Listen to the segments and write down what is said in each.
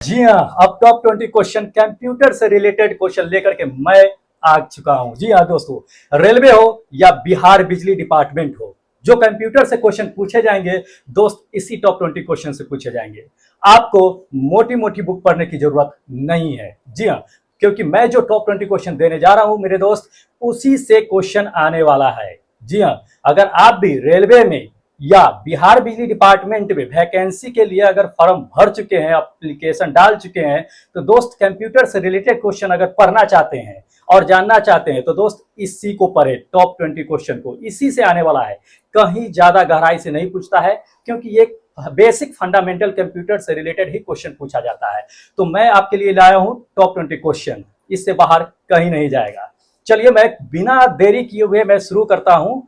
जी हाँ, अब top 20 question computer से रिलेटेड क्वेश्चन लेकर के मैं आ चुका हूं। जी हाँ दोस्तों, रेलवे हो या बिहार बिजली डिपार्टमेंट हो, जो कंप्यूटर से क्वेश्चन पूछे जाएंगे दोस्त, इसी टॉप 20 क्वेश्चन से पूछे जाएंगे। आपको मोटी मोटी बुक पढ़ने की जरूरत नहीं है। जी हाँ, क्योंकि मैं जो टॉप 20 क्वेश्चन देने जा रहा हूं मेरे दोस्त, उसी से क्वेश्चन आने वाला है। जी हाँ, अगर आप भी रेलवे में या बिहार बिजली डिपार्टमेंट में वैकेंसी के लिए अगर फॉर्म भर चुके हैं, एप्लीकेशन डाल चुके हैं, तो दोस्त कंप्यूटर से रिलेटेड क्वेश्चन अगर पढ़ना चाहते हैं और जानना चाहते हैं तो दोस्त इसी को पढ़े। टॉप 20 क्वेश्चन को इसी से आने वाला है, कहीं ज्यादा गहराई से नहीं पूछता है, क्योंकि ये बेसिक फंडामेंटल कंप्यूटर से रिलेटेड ही क्वेश्चन पूछा जाता है। तो मैं आपके लिए लाया हूं टॉप 20 क्वेश्चन, इससे बाहर कहीं नहीं जाएगा। चलिए मैं बिना देरी किए हुए मैं शुरू करता हूं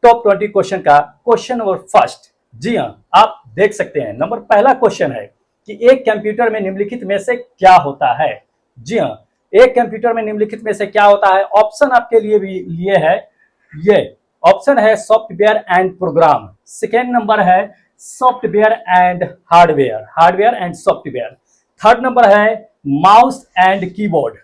टॉप 20 क्वेश्चन का। क्वेश्चन नंबर फर्स्ट, जी हाँ, आप देख सकते हैं नंबर पहला क्वेश्चन है कि एक कंप्यूटर में निम्नलिखित में से क्या होता है। जी हाँ, एक कंप्यूटर में निम्नलिखित में से क्या होता है। ऑप्शन आपके लिए भी लिए है, ये ऑप्शन है software and program, second number है software and hardware, hardware and software, third number है mouse and keyboard,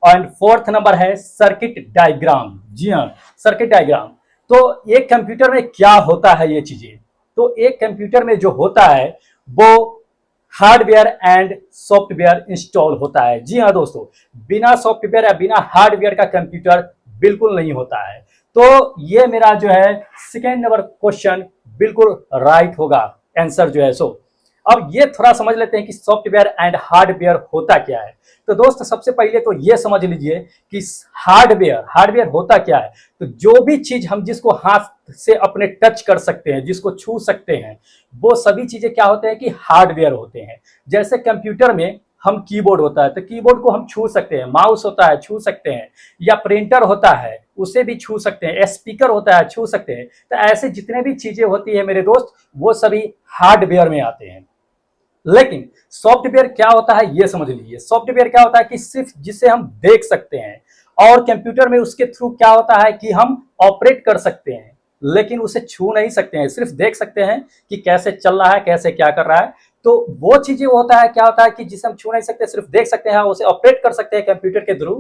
and fourth number है सर्किट डायग्राम। जी हाँ, सर्किट डायग्राम। तो एक कंप्यूटर में क्या होता है ये चीजें, तो एक कंप्यूटर में जो होता है वो हार्डवेयर एंड सॉफ्टवेयर इंस्टॉल होता है। जी हाँ दोस्तों, बिना सॉफ्टवेयर या बिना हार्डवेयर का कंप्यूटर बिल्कुल नहीं होता है। तो ये मेरा जो है सेकेंड नंबर क्वेश्चन बिल्कुल राइट होगा, आंसर जो है सो। अब ये थोड़ा समझ लेते हैं कि सॉफ्टवेयर एंड हार्डवेयर होता क्या है। तो दोस्त सबसे पहले तो ये समझ लीजिए कि हार्डवेयर, हार्डवेयर होता क्या है। तो जो भी चीज हम जिसको हाथ से अपने टच कर सकते हैं, जिसको छू सकते हैं, वो सभी चीजें क्या होते हैं कि हार्डवेयर होते हैं। जैसे कंप्यूटर में हम कीबोर्ड होता है तो कीबोर्ड को हम छू सकते हैं, माउस होता है छू सकते हैं, या प्रिंटर होता है उसे भी छू सकते हैं, स्पीकर होता है छू सकते हैं। तो ऐसे जितने भी चीजें होती है मेरे दोस्त, वो सभी हार्डवेयर में आते हैं। लेकिन सॉफ्टवेयर क्या होता है ये समझ लीजिए। सॉफ्टवेयर क्या होता है कि सिर्फ जिसे हम देख सकते हैं, और कंप्यूटर में उसके थ्रू क्या होता है कि हम ऑपरेट कर सकते हैं, लेकिन उसे छू नहीं सकते हैं, सिर्फ देख सकते हैं कि कैसे चल रहा है, कैसे क्या कर रहा है। तो वो चीजें होता है, क्या होता है कि जिसे हम छू नहीं सकते, सिर्फ देख सकते हैं, उसे ऑपरेट कर सकते हैं कंप्यूटर के थ्रू।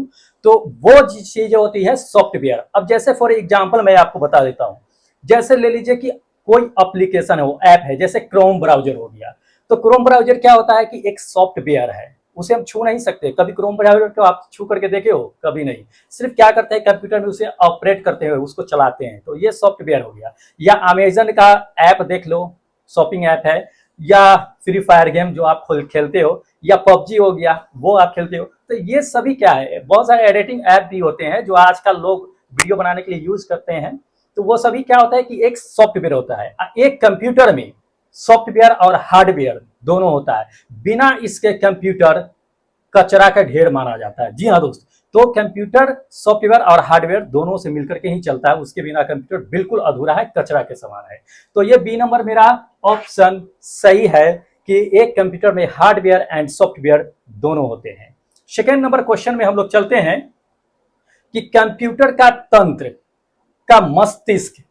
तो वो चीजें होती है सॉफ्टवेयर। अब जैसे फॉर एग्जाम्पल मैं आपको बता देता हूं, जैसे ले लीजिए कि कोई एप्लीकेशन हो, ऐप है, जैसे क्रोम ब्राउजर हो गया। तो क्रोम ब्राउजर क्या होता है कि एक सॉफ्टवेयर है, उसे हम छू नहीं सकते। कभी क्रोम ब्राउजर को आप छू करके देखे हो? कभी नहीं। सिर्फ क्या करते हैं कंप्यूटर में उसे ऑपरेट करते हुए उसको चलाते हैं, तो ये सॉफ्टवेयर हो गया। या अमेजन का ऐप देख लो, शॉपिंग ऐप है, या फ्री फायर गेम जो आप खेलते हो, या पबजी हो गया वो आप खेलते हो। तो ये सभी क्या है, बहुत सारे एडिटिंग ऐप भी होते हैं जो आजकल लोग वीडियो बनाने के लिए यूज करते हैं। तो वो सभी क्या होता है कि एक सॉफ्टवेयर होता है। एक कंप्यूटर में सॉफ्टवेयर और हार्डवेयर दोनों होता है, बिना इसके कंप्यूटर कचरा का ढेर माना जाता है। जी हाँ दोस्त, तो कंप्यूटर सॉफ्टवेयर और हार्डवेयर दोनों से मिलकर के ही चलता है, उसके बिना कंप्यूटर बिल्कुल अधूरा है, कचरा के समान है। तो ये बी नंबर मेरा ऑप्शन सही है कि एक कंप्यूटर में हार्डवेयर एंड सॉफ्टवेयर दोनों होते हैं। सेकेंड नंबर क्वेश्चन में हम लोग चलते हैं कि कंप्यूटर का तंत्र का मस्तिष्क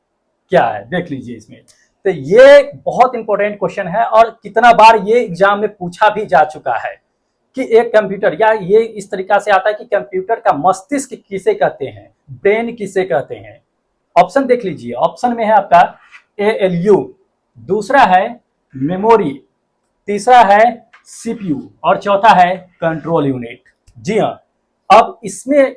क्या है। देख लीजिए इसमें, तो ये बहुत इंपॉर्टेंट क्वेश्चन है और कितना बार ये एग्जाम में पूछा भी जा चुका है कि एक कंप्यूटर, या ये इस तरीका से आता है कि कंप्यूटर का मस्तिष्क किसे कहते हैं, ब्रेन किसे कहते हैं। ऑप्शन देख लीजिए, ऑप्शन में है आपका एएलयू, दूसरा है मेमोरी, तीसरा है सीपीयू, और चौथा है कंट्रोल यूनिट। जी हाँ, अब इसमें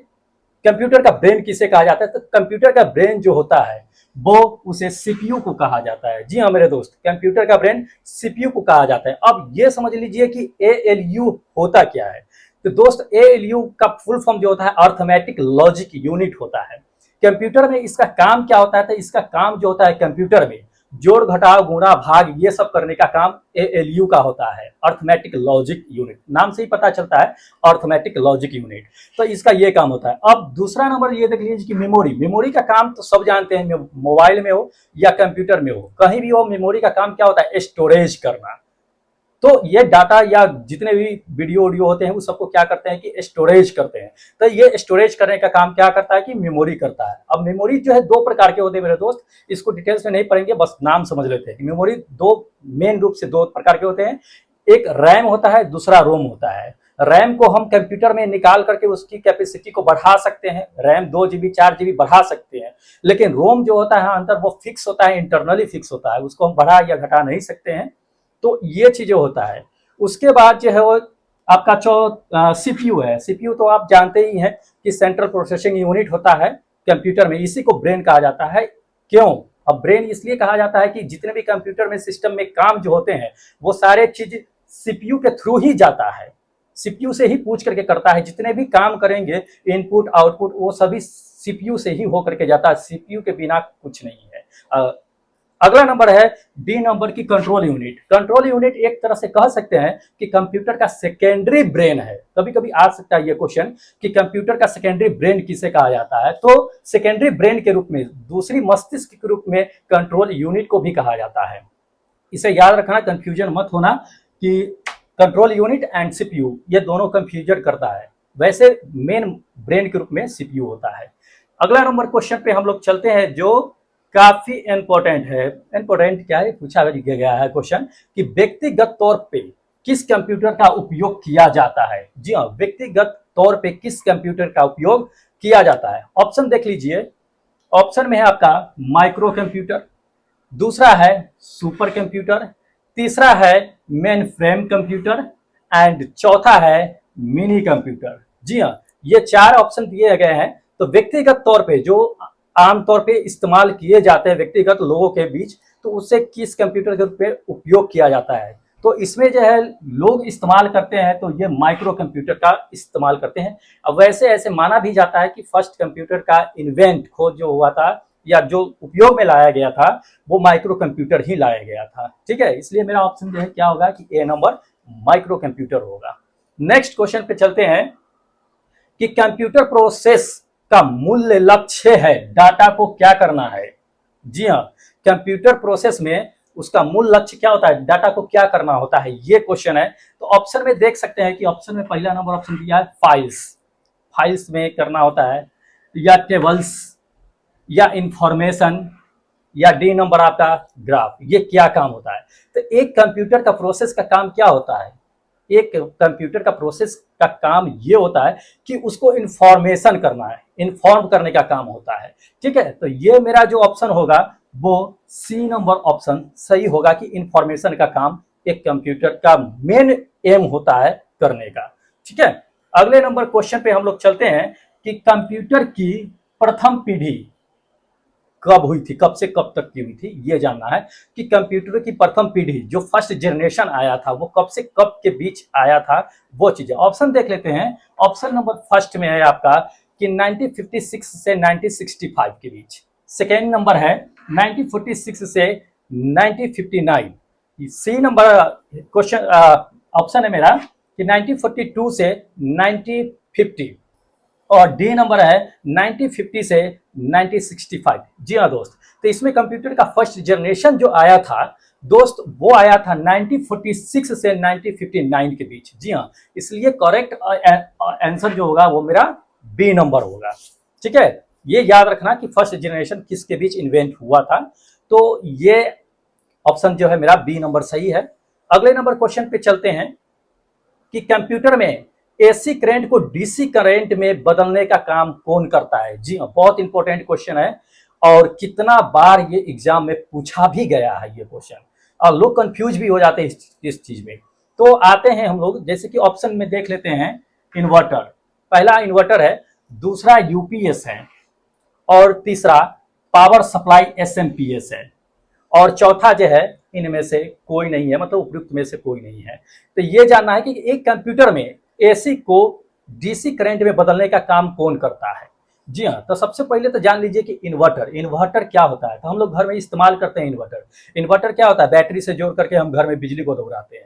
कंप्यूटर का ब्रेन किसे कहा जाता है, तो कंप्यूटर का ब्रेन जो होता है वो उसे सीपीयू को कहा जाता है। जी हाँ मेरे दोस्त, कंप्यूटर का ब्रेन सीपीयू को कहा जाता है। अब ये समझ लीजिए कि एएलयू होता क्या है। तो दोस्त एएलयू का फुल फॉर्म जो होता है अर्थमेटिक लॉजिक यूनिट होता है। कंप्यूटर में इसका काम क्या होता है, तो इसका काम जो होता है कंप्यूटर में जोड़ घटाव गुणा भाग ये सब करने का काम एएलयू का होता है, अर्थमेटिक लॉजिक यूनिट, नाम से ही पता चलता है अर्थमेटिक लॉजिक यूनिट। तो इसका ये काम होता है। अब दूसरा नंबर ये देख लीजिए कि मेमोरी, मेमोरी का काम तो सब जानते हैं, मोबाइल में हो या कंप्यूटर में हो, कहीं भी हो, मेमोरी का काम क्या होता है, स्टोरेज करना। तो ये डाटा या जितने भी वीडियो ऑडियो होते हैं वो सबको क्या करते हैं कि स्टोरेज करते हैं। तो ये स्टोरेज करने का काम क्या करता है कि मेमोरी करता है। अब मेमोरी जो है दो प्रकार के होते हैं मेरे दोस्त, इसको डिटेल्स में नहीं पढ़ेंगे, बस नाम समझ लेते हैं कि मेमोरी दो मेन रूप से दो प्रकार के होते हैं। एक रैम होता है, दूसरा रोम होता है। रैम को हम कंप्यूटर में निकाल करके उसकी कैपेसिटी को बढ़ा सकते हैं, रैम 2 GB 4 GB बढ़ा सकते हैं, लेकिन रोम जो होता है अंदर वो फिक्स होता है, इंटरनली फिक्स होता है, उसको हम बढ़ा या घटा नहीं सकते हैं। तो ये चीजें होता है। उसके बाद जो है वो आपका सीपीयू है। सीपीयू तो आप जानते ही हैं कि सेंट्रल प्रोसेसिंग यूनिट होता है कंप्यूटर में, इसी को ब्रेन कहा जाता है। क्यों? अब ब्रेन इसलिए कहा जाता है कि जितने भी कंप्यूटर में सिस्टम में काम जो होते हैं वो सारे चीज सीपीयू के थ्रू ही जाता है, सीपीयू से ही पूछ करके करता है। जितने भी काम करेंगे इनपुट आउटपुट वो सभी सीपीयू से ही होकर के जाता है, सीपीयू के बिना कुछ नहीं है। अगला नंबर है डी नंबर की कंट्रोल यूनिट। कंट्रोल यूनिट एक तरह से कह सकते हैं कि कंप्यूटर का सेकेंडरी ब्रेन है। कभी कभी आ सकता है ये क्वेश्चन कि कंप्यूटर का सेकेंडरी ब्रेन किसे कहा जाता है, तो सेकेंडरी ब्रेन के रूप में, दूसरी मस्तिष्क के रूप में कंट्रोल यूनिट को भी कहा जाता है। इसे याद रखना, कंफ्यूजन मत होना कि कंट्रोल यूनिट एंड सीपीयू ये दोनों कंफ्यूजन करता है। वैसे मेन ब्रेन के रूप में सीपीयू होता है। अगला नंबर क्वेश्चन पे हम लोग चलते हैं जो काफी इंपॉर्टेंट है। इंपॉर्टेंट क्या है, पूछा गया है क्वेश्चन कि व्यक्तिगत तौर पे किस कंप्यूटर का उपयोग किया जाता है। जी हाँ, व्यक्तिगत तौर पे किस कंप्यूटर का उपयोग किया जाता है। ऑप्शन देख लीजिए। ऑप्शन में है आपका माइक्रो कंप्यूटर, दूसरा है सुपर कंप्यूटर, तीसरा है मेन फ्रेम कंप्यूटर एंड चौथा है मिनी कंप्यूटर। जी हाँ, ये 4 ऑप्शन दिए गए हैं। तो व्यक्तिगत तौर पे जो आमतौर पे इस्तेमाल किए जाते हैं व्यक्तिगत लोगों के बीच, तो उससे किस कंप्यूटर के रूप में उपयोग किया जाता है। तो इसमें जो है लोग इस्तेमाल करते हैं तो ये माइक्रो कंप्यूटर का इस्तेमाल करते हैं। अब वैसे ऐसे माना भी जाता है कि फर्स्ट कंप्यूटर का इन्वेंट खोज जो हुआ था या जो उपयोग में लाया गया था वो माइक्रो कंप्यूटर ही लाया गया था। ठीक है, इसलिए मेरा ऑप्शन जो है क्या होगा कि ए नंबर माइक्रो कंप्यूटर होगा। नेक्स्ट क्वेश्चन पे चलते हैं कि कंप्यूटर प्रोसेस का मूल लक्ष्य है डाटा को क्या करना है। जी हाँ, कंप्यूटर प्रोसेस में उसका मूल लक्ष्य क्या होता है, डाटा को क्या करना होता है, ये क्वेश्चन है। तो ऑप्शन में देख सकते हैं कि ऑप्शन में पहला नंबर ऑप्शन दिया है फाइल्स, फाइल्स में करना होता है, या टेबल्स, या इंफॉर्मेशन, या डी नंबर आपका ग्राफ। ये क्या काम होता है? तो एक कंप्यूटर का प्रोसेस का काम क्या होता है, एक कंप्यूटर का प्रोसेस का काम ये होता है कि उसको इंफॉर्मेशन करना है, इन्फॉर्म करने का काम होता है। ठीक है, तो ये मेरा जो ऑप्शन होगा वो सी नंबर ऑप्शन सही होगा कि इंफॉर्मेशन का काम एक कंप्यूटर का मेन एम होता है करने का। ठीक है, अगले नंबर क्वेश्चन पे हम लोग चलते हैं कि कंप्यूटर की प्रथम पीढ़ी कब हुई थी, कब से कब तक की हुई थी, ये जानना है कि कंप्यूटर की प्रथम पीढ़ी जो फर्स्ट जनरेशन आया था वो कब से कब के बीच आया था, वो चीजें। ऑप्शन देख लेते हैं। ऑप्शन नंबर फर्स्ट में है आपका कि 1956 से 1965 के बीच। सेकेंड नंबर है 1946 से 1959। सी नंबर क्वेश्चन ऑप्शन है मेरा कि 1942 से 1950 और डी नंबर है 1950 से 1965। जी हाँ दोस्त, तो इसमें कंप्यूटर का फर्स्ट जनरेशन जो आया था दोस्त वो आया था 1946 से 1959 के बीच। जी हाँ, इसलिए करेक्ट आंसर जो होगा वो मेरा बी नंबर होगा। ठीक है, ये याद रखना कि फर्स्ट जनरेशन किसके बीच इन्वेंट हुआ था। तो ये ऑप्शन जो है मेरा बी नंबर सही है। अगले नंबर क्वेश्चन पे चलते हैं कि कंप्यूटर में एसी करंट को डीसी करंट में बदलने का काम कौन करता है। जी हाँ, बहुत इंपॉर्टेंट क्वेश्चन है और कितना बार ये एग्जाम में पूछा भी गया है ये क्वेश्चन, और लोग कंफ्यूज भी हो जाते हैं इस चीज में। तो आते हैं हम लोग, जैसे कि ऑप्शन में देख लेते हैं इन्वर्टर, पहला इन्वर्टर है, दूसरा यूपीएस है, और तीसरा पावर सप्लाई एसएमपीएस है, और चौथा जो है इनमें से कोई नहीं है, मतलब उपयुक्त में से कोई नहीं है। तो ये जानना है कि एक कंप्यूटर में एसी को डीसी करंट में बदलने का काम कौन करता है। जी हाँ, तो सबसे पहले तो जान लीजिए कि इन्वर्टर, इन्वर्टर क्या होता है। तो हम लोग घर में इस्तेमाल करते हैं इन्वर्टर। इन्वर्टर क्या होता है, बैटरी से जोड़ करके हम घर में बिजली को दौड़ाते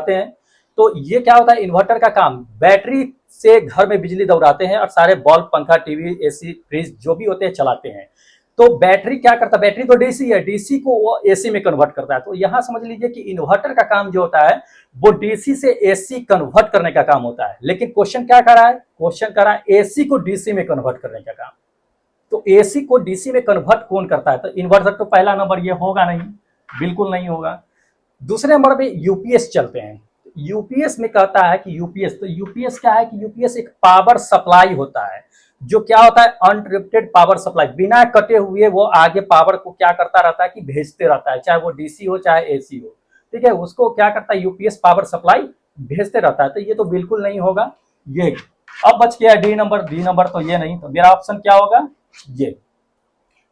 हैं। तो ये क्या होता है, इन्वर्टर का काम बैटरी से घर में बिजली दौड़ाते हैं और सारे बल्ब, पंखा, टीवी, एसी, फ्रिज जो भी होते हैं चलाते हैं। तो बैटरी क्या करता है, बैटरी तो डीसी है, डीसी को वो एसी में कन्वर्ट करता है। तो यहां समझ लीजिए कि इन्वर्टर का काम जो होता है वो डीसी से एसी कन्वर्ट करने का काम होता है। लेकिन क्वेश्चन क्या कर रहा है, क्वेश्चन कर रहा है एसी को डीसी में कन्वर्ट करने का काम। तो एसी को डीसी में कन्वर्ट कौन करता है, तो इन्वर्टर तो पहला नंबर ये होगा नहीं, बिल्कुल नहीं होगा। दूसरे नंबर पे यूपीएस चलते हैं। यूपीएस में कहता है कि यूपीएस, तो यूपीएस क्या है कि यूपीएस एक पावर सप्लाई होता है, जो क्या होता है अनलिमिटेड पावर सप्लाई, बिना कटे हुए वो आगे पावर को क्या करता रहता है कि भेजते रहता है, चाहे वो डीसी हो चाहे एसी हो, ठीक है, उसको क्या करता है यूपीएस पावर सप्लाई भेजते रहता है। तो ये तो बिल्कुल नहीं होगा ये। अब बच गया डी नंबर, डी नंबर तो ये नहीं, तो मेरा ऑप्शन क्या होगा ये,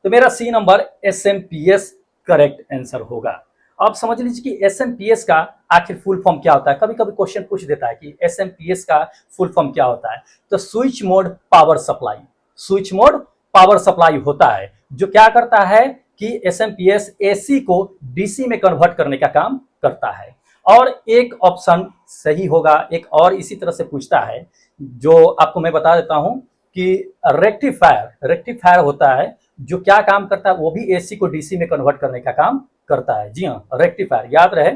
तो मेरा C number SMPS correct answer होगा। अब समझ लीजिए कि एसएमपीएस का आखिर फुल फॉर्म क्या होता है, कभी कभी क्वेश्चन पूछ देता है कि एसएमपीएस का फुल फॉर्म क्या होता है, तो switch mode power supply, switch mode power supply होता है, जो क्या करता है कि एसएमपीएस एसी को डीसी में कन्वर्ट करने का काम करता है। और एक ऑप्शन सही होगा, एक और इसी तरह से पूछता है, जो आपको मैं बता देता हूं कि रेक्टिफायर, रेक्टिफायर होता है जो क्या काम करता है, वो भी एसी को डीसी में कन्वर्ट करने का काम करता है। जी हाँ, रेक्टिफायर याद रहे।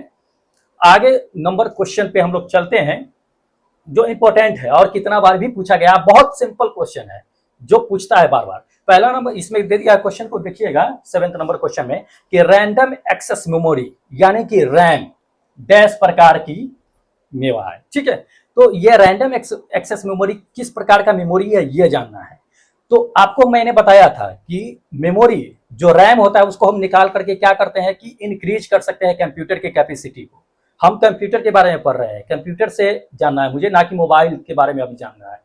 आगे नंबर क्वेश्चन पे हम लोग चलते हैं, जो इंपॉर्टेंट है और कितना बार भी पूछा गया, बहुत सिंपल क्वेश्चन है जो पूछता है बार बार। पहला नंबर इसमें दे दिया क्वेश्चन को, देखिएगा 7th नंबर क्वेश्चन में कि रैंडम एक्सेस मेमोरी यानी कि रैम डैश प्रकार की मेवा है, ठीक है। तो ये रैंडम एक्सेस मेमोरी किस प्रकार का मेमोरी है ये जानना है। तो आपको मैंने बताया था कि मेमोरी जो रैम होता है उसको हम निकाल करके क्या करते हैं कि इंक्रीज कर सकते हैं कंप्यूटर की कैपेसिटी को। हम कंप्यूटर के बारे में पढ़ रहे हैं, कंप्यूटर से जानना है मुझे, ना कि मोबाइल के बारे में अभी जानना है।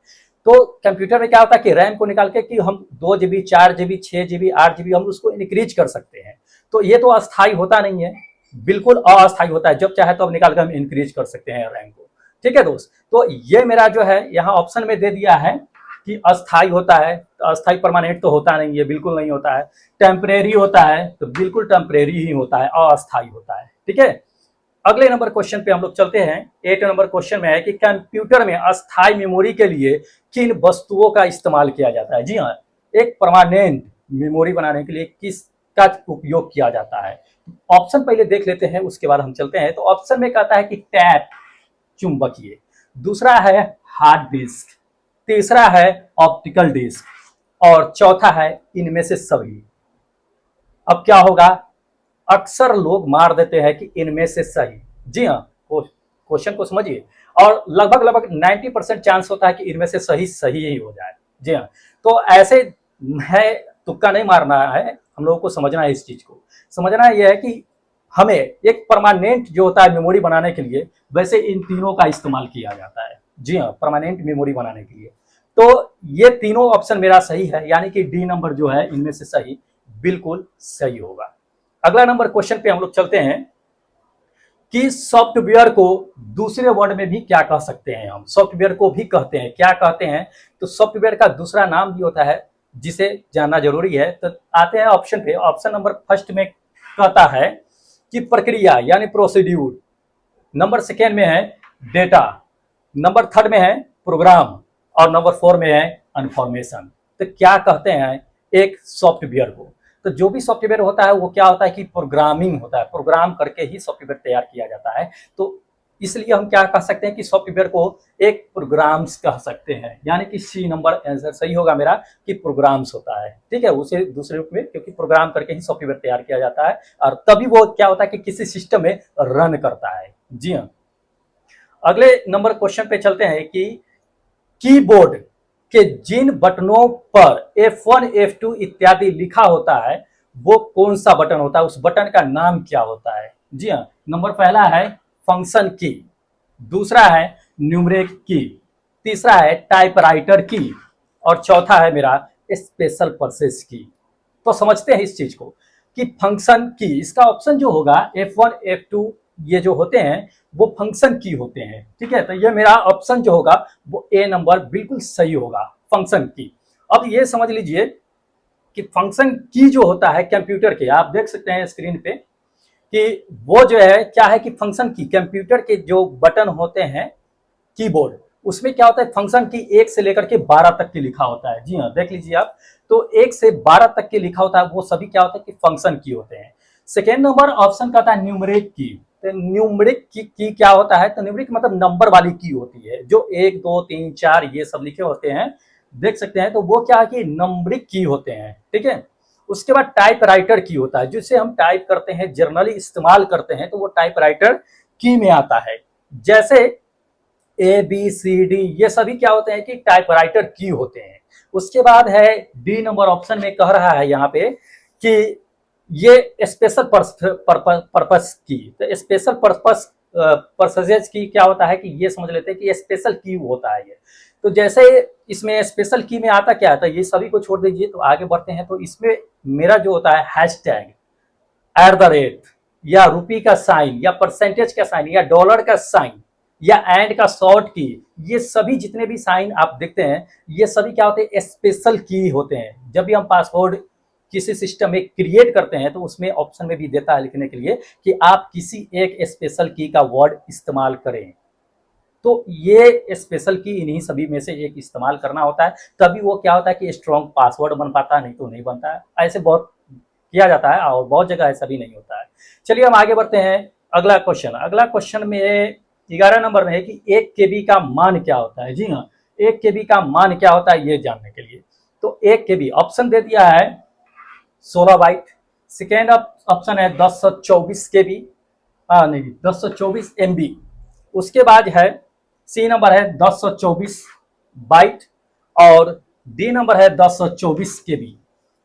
तो कंप्यूटर में क्या होता है कि रैम को निकाल के कि हम 2 GB 4 GB 6 GB 8 GB हम उसको इंक्रीज कर सकते हैं। तो ये तो अस्थायी होता नहीं है, बिल्कुल अस्थायी होता है, जब चाहे तो हम निकाल कर हम इंक्रीज कर सकते हैं रैम को, ठीक है दोस्त। तो ये मेरा जो है यहाँ ऑप्शन में दे दिया है कि अस्थायी होता है, तो अस्थायी परमानेंट तो होता नहीं है, बिल्कुल नहीं होता है। टेम्परेरी होता है तो बिल्कुल टेम्परेरी ही होता है, अस्थायी होता है, ठीक है। अगले नंबर क्वेश्चन पे हम लोग चलते हैं। 8 नंबर क्वेश्चन में है कि कंप्यूटर में अस्थायी मेमोरी के लिए किन वस्तुओं का इस्तेमाल किया जाता है। जी हाँ, एक परमानेंट मेमोरी बनाने के लिए किसका उपयोग किया जाता है। ऑप्शन पहले देख लेते हैं, उसके बाद हम चलते हैं। तो ऑप्शन में कहता है कि टैप चुंबकीय, दूसरा है हार्ड डिस्क, तीसरा है ऑप्टिकल डिस्क और चौथा है इनमें से सभी। अब क्या होगा, अक्सर लोग मार देते हैं कि इनमें से सही। जी हाँ, क्वेश्चन को समझिए, और लगभग 90% चांस होता है कि इनमें से सही सही ही हो जाए। जी हाँ, तो ऐसे है, तुक्का नहीं मारना है, हम लोगों को समझना है, इस चीज को समझना यह है कि हमें एक परमानेंट जो होता है मेमोरी बनाने के लिए, वैसे इन तीनों का इस्तेमाल किया जाता है। जी हाँ, परमानेंट मेमोरी बनाने के लिए। तो ये तीनों ऑप्शन मेरा सही है, यानी कि डी नंबर जो है इनमें से सही बिल्कुल सही होगा। अगला नंबर क्वेश्चन पे हम लोग चलते हैं कि सॉफ्टवेयर को दूसरे वर्ड में भी क्या कह सकते हैं। हम सॉफ्टवेयर को भी कहते हैं, क्या कहते हैं, तो सॉफ्टवेयर का दूसरा नाम भी होता है जिसे जानना जरूरी है। तो आते हैं ऑप्शन पे। ऑप्शन नंबर फर्स्ट में कहता है कि प्रक्रिया यानी प्रोसीड्यूर, नंबर सेकेंड में है डेटा, नंबर थर्ड में है प्रोग्राम और नंबर 4 में है इन्फॉर्मेशन। तो क्या कहते हैं एक सॉफ्टवेयर को, तो जो भी सॉफ्टवेयर होता है वो क्या होता है कि प्रोग्रामिंग होता है, प्रोग्राम करके ही सॉफ्टवेयर तैयार किया जाता है। तो इसलिए हम क्या कह सकते हैं कि सॉफ्टवेयर को एक प्रोग्राम्स कह सकते हैं, यानी कि सी नंबर आंसर सही होगा मेरा कि प्रोग्राम्स होता है, ठीक है। उसे दूसरे रूप में, क्योंकि प्रोग्राम करके ही सॉफ्टवेयर तैयार किया जाता है और तभी वो क्या होता है कि किसी सिस्टम में रन करता है। जी हाँ, अगले नंबर क्वेश्चन पे चलते हैं कि कीबोर्ड के जिन बटनों पर F1 F2 इत्यादि लिखा होता है वो कौन सा बटन होता है, उस बटन का नाम क्या होता है। जी हाँ, नंबर पहला है फंक्शन की, दूसरा है न्यूमरिक की, तीसरा है टाइपराइटर की और चौथा है मेरा स्पेशल प्रोसेस की। तो समझते हैं इस चीज को कि फंक्शन की, इसका ऑप्शन जो होगा F1 F2 ये जो होते हैं वो फंक्शन की होते हैं, ठीक है। तो ये मेरा ऑप्शन जो होगा वो ए नंबर बिल्कुल सही होगा, फंक्शन की। अब ये समझ लीजिए कि फंक्शन की जो होता है कंप्यूटर के, आप देख सकते हैं स्क्रीन पे कि वो जो है क्या है कि फंक्शन की कंप्यूटर के जो बटन होते हैं कीबोर्ड, उसमें क्या होता है फंक्शन की 1 से लेकर के 12 तक की लिखा होता है। जी हाँ, देख लीजिए आप, तो 1 से 12 तक की लिखा होता है, वो सभी क्या होता है कि फंक्शन की होते हैं। सेकेंड नंबर ऑप्शन कहता है न्यूमरिक की। तो न्यूमरिक की क्या होता है, तो न्यूमरिक मतलब नंबर वाली की होती है, जो 1 2 3 4 ये सब लिखे होते हैं, देख सकते हैं, तो वो क्या है कि नंबरिक की होते हैं, ठीक है। उसके बाद टाइपराइटर की होता है, जिसे हम टाइप करते हैं, जर्नली इस्तेमाल करते हैं, तो वो टाइपराइटर की में आता है। जैसे ए बी सी डी ये सभी क्या होते हैं कि टाइपराइटर की होते हैं। उसके बाद है डी नंबर ऑप्शन में कह रहा है यहाँ पे कि ये स्पेशल पर्पस की, तो स्पेशल पर्पस परसेज की क्या होता है कि ये समझ लेते हैं कि स्पेशल की होता है ये। तो जैसे इसमें स्पेशल की में आता क्या आता है, ये सभी को छोड़ दीजिए तो आगे बढ़ते हैं। तो इसमें मेरा जो होता है हैशटैग, @ या रुपी का साइन या परसेंटेज का साइन या डॉलर का साइन या एंड का शॉर्ट की, ये सभी जितने भी साइन आप देखते हैं ये सभी क्या होते हैं, स्पेशल की होते हैं। जब भी हम पासवर्ड किसी सिस्टम में क्रिएट करते हैं तो उसमें ऑप्शन में भी देता है लिखने के लिए कि आप किसी एक स्पेशल की का वर्ड इस्तेमाल करें। तो ये स्पेशल की इन्हीं सभी में से एक इस्तेमाल करना होता है, तभी वो क्या होता है कि स्ट्रॉन्ग पासवर्ड बन पाता है, नहीं तो नहीं बनता है। ऐसे बहुत किया जाता है और बहुत जगह ऐसा भी नहीं होता है। चलिए हम आगे बढ़ते हैं। अगला क्वेश्चन में 11 नंबर में है कि 1 KB का मान क्या होता है। जी हाँ, 1 KB का मान क्या होता है ये जानने के लिए तो 1 KB ऑप्शन दे दिया है 16 बाइट। सेकेंड ऑप्शन है 1024 KB, नहीं 1024 MB। उसके बाद है सी नंबर है 1024 बाइट और डी नंबर है 1024 KB।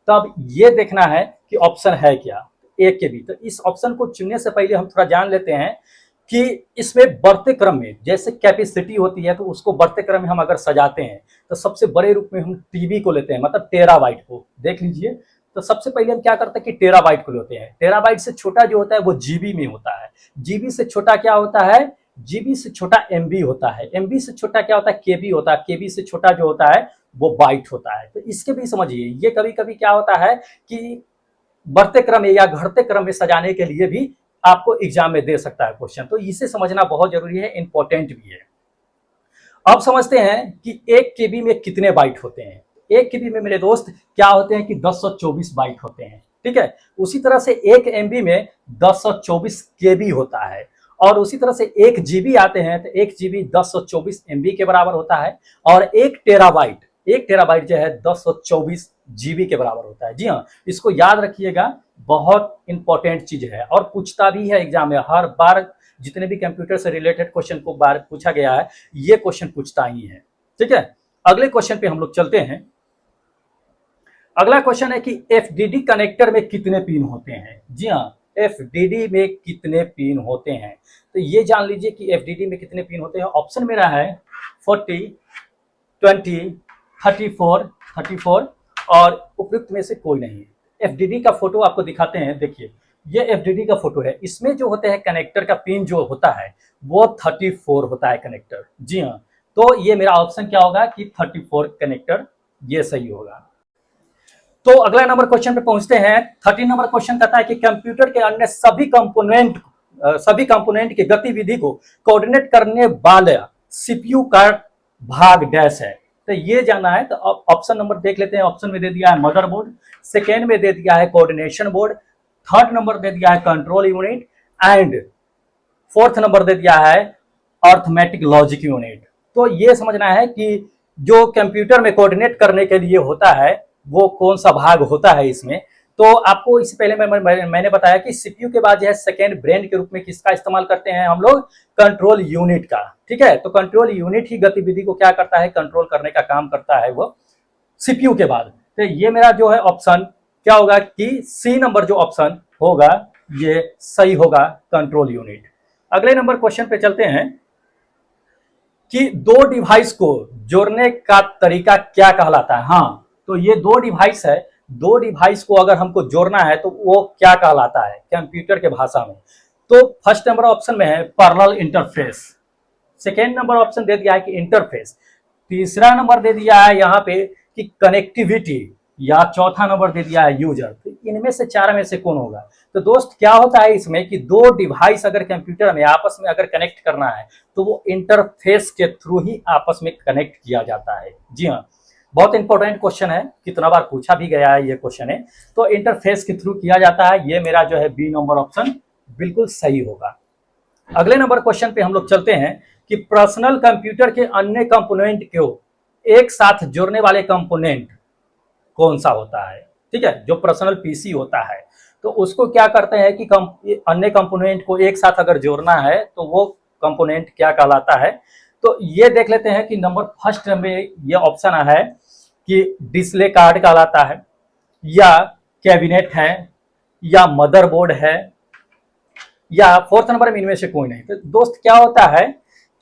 तो अब ये देखना है कि ऑप्शन है क्या 1 KB। तो इस ऑप्शन को चुनने से पहले हम थोड़ा जान लेते हैं कि इसमें बढ़ते क्रम में जैसे कैपेसिटी होती है तो उसको बढ़ते क्रम में हम अगर सजाते हैं तो सबसे बड़े रूप में हम टीबी को लेते हैं, मतलब टेराबाइट को। देख लीजिए, तो सबसे पहले हम क्या करते हैं कि टेराबाइट को लेते हैं। टेराबाइट से छोटा जो होता है वो जीबी में होता है। जीबी से छोटा क्या होता है, जीबी से छोटा एमबी होता है। एमबी से छोटा क्या होता है, केबी होता है। केबी से छोटा जो होता है वो बाइट होता है। तो इसके भी समझिए, ये कभी कभी क्या होता है कि बढ़ते क्रम में या घटते क्रम में सजाने के लिए भी आपको एग्जाम में दे सकता है क्वेश्चन। तो इसे समझना बहुत जरूरी है, इंपॉर्टेंट भी है। अब समझते हैं कि 1 KB में कितने बाइट होते हैं। 1 KB में मेरे दोस्त क्या होते हैं कि 1024 बाइट होते हैं, ठीक है। उसी तरह से 1 MB में 1024 KB होता है और उसी तरह से 1 GB आते हैं तो 1 GB 1024 MB के बराबर होता है और 1 टेराबाइट जो है 1024 GB के बराबर होता है। जी हाँ, इसको याद रखिएगा, बहुत इंपॉर्टेंट चीज है और पूछता भी है एग्जाम में। हर बार जितने भी कंप्यूटर से रिलेटेड क्वेश्चन को बार पूछा गया है ये क्वेश्चन पूछता ही है, ठीक है। अगले क्वेश्चन पे हम लोग चलते हैं। अगला क्वेश्चन है कि FDD कनेक्टर में कितने पिन होते हैं। जी हाँ, FDD में कितने पिन होते हैं तो ये जान लीजिए कि FDD में कितने पिन होते हैं। ऑप्शन मेरा है 40, 20, 34 और उपयुक्त में से कोई नहीं। FDD का फोटो आपको दिखाते हैं, देखिए ये FDD का फोटो है। इसमें जो होते हैं कनेक्टर का पिन जो होता है वो 34 होता है कनेक्टर। जी हाँ, तो ये मेरा ऑप्शन क्या होगा कि 34 कनेक्टर, ये सही होगा। तो अगला नंबर क्वेश्चन पे पहुंचते हैं। 13 नंबर क्वेश्चन कहता है कि कंप्यूटर के अन्य सभी कंपोनेंट की गतिविधि को कोऑर्डिनेट करने वाला सीपीयू का भाग डैश है। तो ये जानना है तो ऑप्शन नंबर देख लेते हैं। ऑप्शन में दे दिया है मदरबोर्ड, सेकेंड में दे दिया है कोऑर्डिनेशन बोर्ड, थर्ड नंबर दे दिया है control unit and fourth number दे दिया है अर्थमेटिक लॉजिक यूनिट। तो ये समझना है कि जो कंप्यूटर में कोऑर्डिनेट करने के लिए होता है वो कौन सा भाग होता है इसमें। तो आपको इससे पहले मैंने बताया कि सीपीयू के बाद जो है सेकेंड ब्रेन के रूप में किसका इस्तेमाल करते हैं हम लोग, कंट्रोल यूनिट का, ठीक है। तो कंट्रोल यूनिट ही गतिविधि को क्या करता है, कंट्रोल करने का काम करता है वो सीपीयू के बाद। तो ये मेरा जो है ऑप्शन क्या होगा कि सी नंबर जो ऑप्शन होगा ये सही होगा, कंट्रोल यूनिट। अगले नंबर क्वेश्चन पे चलते हैं कि दो डिवाइस को जोड़ने का तरीका क्या कहलाता है। हाँ, तो ये दो डिवाइस है, दो डिवाइस को अगर हमको जोड़ना है तो वो क्या कहलाता है कंप्यूटर के भाषा में। तो फर्स्ट नंबर ऑप्शन में है parallel interface, second number option दे दिया है कि इंटरफेस, तीसरा नंबर दे दिया है यहाँ पे कि कनेक्टिविटी या चौथा नंबर दे दिया है यूजर। तो इनमें से चार में से कौन होगा। तो दोस्त क्या होता है इसमें कि दो डिवाइस अगर कंप्यूटर में आपस में अगर कनेक्ट करना है तो वो इंटरफेस के थ्रू ही आपस में कनेक्ट किया जाता है। जी हाँ, बहुत इंपॉर्टेंट क्वेश्चन है, कितना बार पूछा भी गया है ये क्वेश्चन है। तो इंटरफेस के थ्रू किया जाता है, ये मेरा जो है बी नंबर ऑप्शन बिल्कुल सही होगा। अगले नंबर क्वेश्चन पे हम लोग चलते हैं कि पर्सनल कंप्यूटर के अन्य कंपोनेंट को एक साथ जोड़ने वाले कंपोनेंट कौन सा होता है, ठीक है। जो पर्सनल पीसी होता है तो उसको क्या करते हैं कि अन्य कंपोनेंट को एक साथ अगर जोड़ना है तो वो कंपोनेंट क्या कहलाता है। तो ये देख लेते हैं कि नंबर फर्स्ट में ये ऑप्शन है कि डिस्प्ले कार्ड कहलाता है, या कैबिनेट है, या मदरबोर्ड है, या फोर्थ नंबर में इनमें से कोई नहीं। तो दोस्त क्या होता है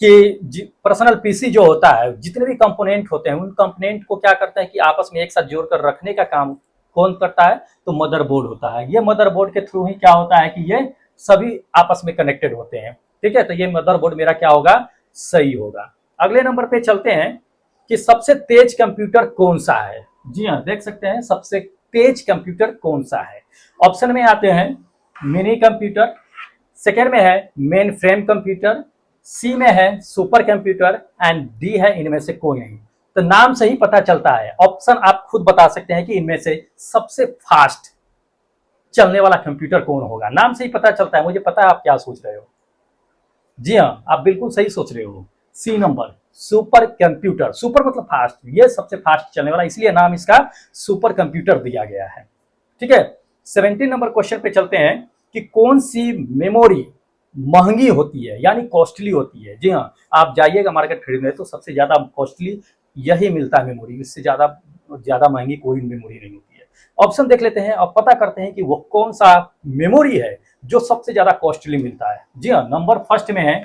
कि पर्सनल पीसी जो होता है, जितने भी कंपोनेंट होते हैं उन कंपोनेंट को क्या करता है कि आपस में एक साथ जोड़कर रखने का काम कौन करता है, तो मदरबोर्ड होता है। ये मदरबोर्ड के थ्रू ही क्या होता है कि ये सभी आपस में कनेक्टेड होते हैं। ठीक है, तो ये मदरबोर्ड मेरा क्या होगा, सही होगा। अगले नंबर पे चलते हैं कि सबसे तेज कंप्यूटर कौन सा है। जी हाँ, देख सकते हैं सबसे तेज कंप्यूटर कौन सा है। ऑप्शन में आते हैं मिनी कंप्यूटर, सेकेंड में है मेन फ्रेम कंप्यूटर, सी में है सुपर कंप्यूटर एंड डी है इनमें से कोई नहीं। तो नाम से ही पता चलता है, ऑप्शन आप खुद बता सकते हैं कि इनमें से सबसे फास्ट चलने वाला कंप्यूटर कौन होगा। नाम से ही पता चलता है। मुझे पता है आप क्या सोच रहे हो। जी हाँ, आप बिल्कुल सही सोच रहे हो। C number super computer, super मतलब फास्ट, ये सबसे फास्ट चलने वाला, इसलिए नाम इसका सुपर कंप्यूटर दिया गया है। ठीक है, 17 नंबर क्वेश्चन पे चलते हैं कि कौन सी मेमोरी महंगी होती है, यानी कॉस्टली होती है। जी हाँ, आप जाइएगा मार्केट खरीदने तो सबसे ज्यादा कॉस्टली यही मिलता है मेमोरी, इससे ज्यादा महंगी कोई मेमोरी नहीं होती है। ऑप्शन देख लेते हैं और पता करते हैं कि वो कौन सा मेमोरी है जो सबसे ज्यादा कॉस्टली मिलता है। जी हाँ, नंबर फर्स्ट में है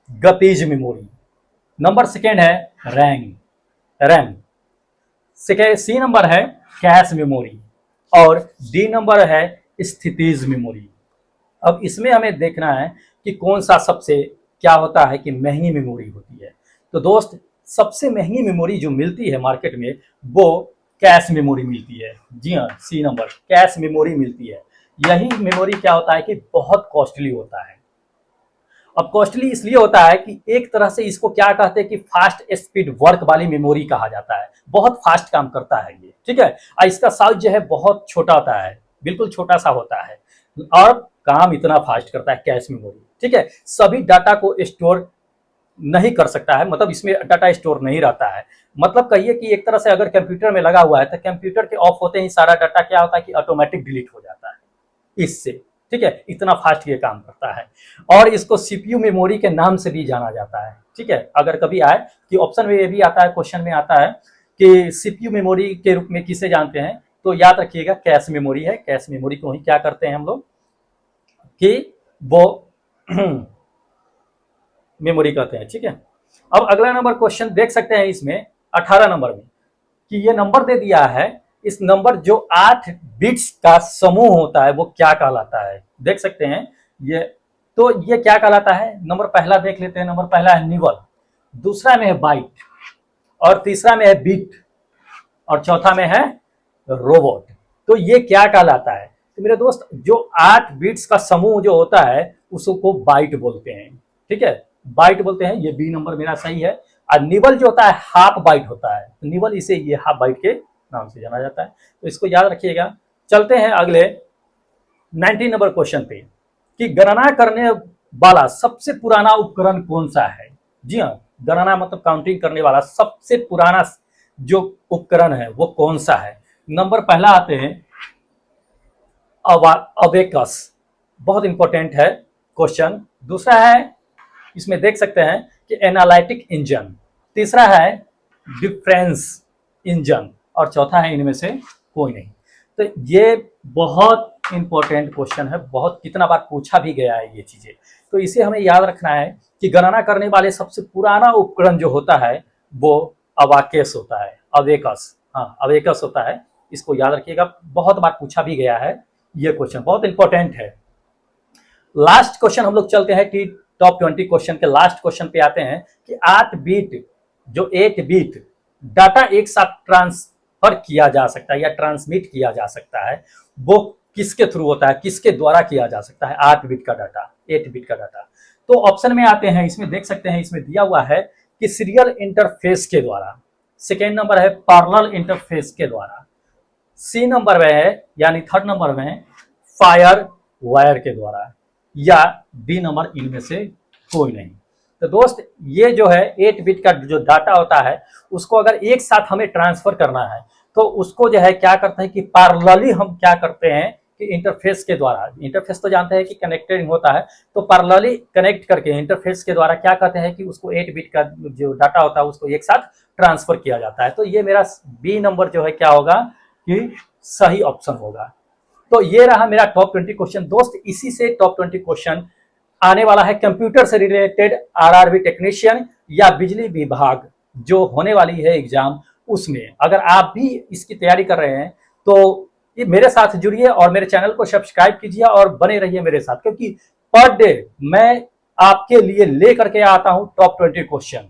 गतिज मेमोरी, नंबर सेकेंड है रैम, सी नंबर है कैश मेमोरी, और डी नंबर है स्थितिज मेमोरी। अब इसमें हमें देखना है कि कौन सा सबसे क्या होता है कि महंगी मेमोरी होती है। तो दोस्त, सबसे महंगी मेमोरी जो मिलती है मार्केट में वो कैश मेमोरी मिलती है। जी हाँ, सी नंबर कैश मेमोरी मिलती है। यही मेमोरी क्या होता है कि बहुत कॉस्टली होता है। अब कॉस्टली इसलिए होता है कि एक तरह से इसको क्या कहते हैं कि फास्ट स्पीड वर्क वाली मेमोरी कहा जाता है, बहुत फास्ट काम करता है ये। ठीक है, और इसका साइज जो है बहुत छोटा होता है, बिल्कुल छोटा सा होता है, और काम इतना फास्ट करता है कैश मेमोरी। ठीक है, सभी डाटा को स्टोर नहीं कर सकता है, मतलब इसमें डाटा स्टोर नहीं रहता है। मतलब कहिए कि एक तरह से अगर कंप्यूटर में लगा हुआ है तो कंप्यूटर के ऑफ होते ही सारा डाटा क्या होता है कि ऑटोमेटिक डिलीट हो जाता है इससे। ठीक है, इतना फास्ट ये काम करता है, और इसको सीपीयू मेमोरी के नाम से भी जाना जाता है। ठीक है, अगर कभी आए कि ऑप्शन में ये भी आता है, क्वेश्चन में आता है कि सीपीयू मेमोरी के रूप में किसे जानते हैं, तो याद रखिएगा कैश मेमोरी है। कैश मेमोरी को ही क्या करते हैं हम लोग कि वो मेमोरी कहते हैं। ठीक है, अब अगला नंबर क्वेश्चन देख सकते हैं इसमें 18 नंबर में कि ये नंबर दे दिया है, इस नंबर जो 8 बिट्स का समूह होता है वो क्या कहलाता है। देख सकते हैं ये, तो ये क्या कहलाता है। नंबर पहला देख लेते हैं। नंबर पहला है निबल, दूसरा में है बाइट, और तीसरा में है बिट, और चौथा में है रोबोट। तो ये क्या कहलाता है। तो मेरे दोस्त, जो 8 बिट्स का समूह जो होता है उसको बाइट बोलते हैं। ठीक है, बाइट बोलते हैं। ये बी नंबर मेरा सही है। और निबल जो होता है हाफ बाइट होता है, तो निबल इसे ये हाफ बाइट के नाम से जाना जाता है, तो इसको याद रखिएगा। चलते हैं अगले 19 नंबर क्वेश्चन पे कि गणना करने वाला सबसे पुराना उपकरण कौन सा है। जी हाँ, गणना मतलब काउंटिंग करने वाला सबसे पुराना जो उपकरण है वो कौन सा है। नंबर पहला आते हैं अबेकस, बहुत इंपॉर्टेंट है क्वेश्चन। दूसरा है, इसमें देख सकते हैं कि एनालिटिक इंजन, तीसरा है डिफरेंस इंजन, और चौथा है इनमें से कोई नहीं। तो ये बहुत इंपॉर्टेंट क्वेश्चन है, बहुत कितना बार पूछा भी गया है ये चीजें, तो इसे हमें याद रखना है कि गणना करने वाले सबसे पुराना उपकरण जो होता है वो अबाकस होता है, अबेकस। हाँ, अबेकस होता है, इसको याद रखिएगा, बहुत बार पूछा भी गया है ये क्वेश्चन, बहुत इंपॉर्टेंट है। लास्ट क्वेश्चन हम लोग चलते हैं टी टॉप 20 क्वेश्चन के लास्ट क्वेश्चन पे आते हैं कि 8 बिट डाटा एक साथ ट्रांसफर किया जा सकता है या ट्रांसमिट किया जा सकता है, वो किसके थ्रू होता है, किसके द्वारा किया जा सकता है 8 बिट का डाटा। तो ऑप्शन में आते हैं, इसमें देख सकते हैं, इसमें दिया हुआ है कि सीरियल इंटरफेस के द्वारा, सेकेंड नंबर है पैरेलल इंटरफेस के द्वारा, सी नंबर में है यानी थर्ड नंबर में फायर वायर के द्वारा, या डी नंबर इनमें से कोई नहीं। तो दोस्त, ये जो है 8 बिट का जो डाटा होता है उसको अगर एक साथ हमें ट्रांसफर करना है तो उसको जो है क्या करते हैं कि पैरेलली हम क्या करते हैं कि इंटरफेस के द्वारा, इंटरफेस तो जानते हैं कि कनेक्टेड होता है, तो पैरेलली कनेक्ट करके इंटरफेस के द्वारा क्या कहते हैं कि उसको 8 बिट का जो डाटा होता है उसको एक साथ ट्रांसफर किया जाता है। तो ये मेरा बी नंबर जो है क्या होगा कि सही ऑप्शन होगा। तो ये रहा मेरा टॉप 20 क्वेश्चन दोस्त। इसी से टॉप 20 क्वेश्चन आने वाला है कंप्यूटर से रिलेटेड आरआरबी टेक्नीशियन या बिजली विभाग जो होने वाली है एग्जाम, उसमें अगर आप भी इसकी तैयारी कर रहे हैं तो ये मेरे साथ जुड़िए और मेरे चैनल को सब्सक्राइब कीजिए और बने रहिए मेरे साथ, क्योंकि पर डे मैं आपके लिए लेकर के आता हूं टॉप 20 क्वेश्चन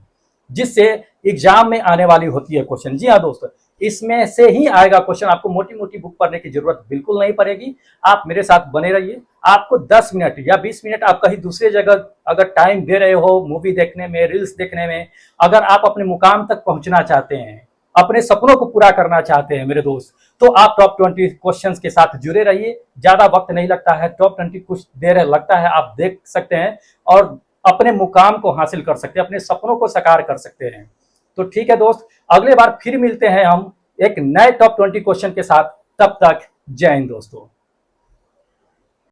जिससे एग्जाम में आने वाली होती है क्वेश्चन। जी हाँ दोस्तों, इसमें से ही आएगा क्वेश्चन, आपको मोटी मोटी बुक पढ़ने की जरूरत बिल्कुल नहीं पड़ेगी। आप मेरे साथ बने रहिए। आपको 10 मिनट या 20 मिनट आप कहीं दूसरे जगह अगर टाइम दे रहे हो मूवी देखने में, रील्स देखने में, अगर आप अपने मुकाम तक पहुंचना चाहते हैं, अपने सपनों को पूरा करना चाहते हैं मेरे दोस्त, तो आप टॉप 20 क्वेश्चंस के साथ जुड़े रहिए। ज्यादा वक्त नहीं लगता है, टॉप 20 कुछ देर लगता है, आप देख सकते हैं और अपने मुकाम को हासिल कर सकते हैं, अपने सपनों को साकार कर सकते हैं। तो ठीक है दोस्त, अगले बार फिर मिलते हैं हम एक नए टॉप 20 क्वेश्चन के साथ। तब तक जय हिंद दोस्तों।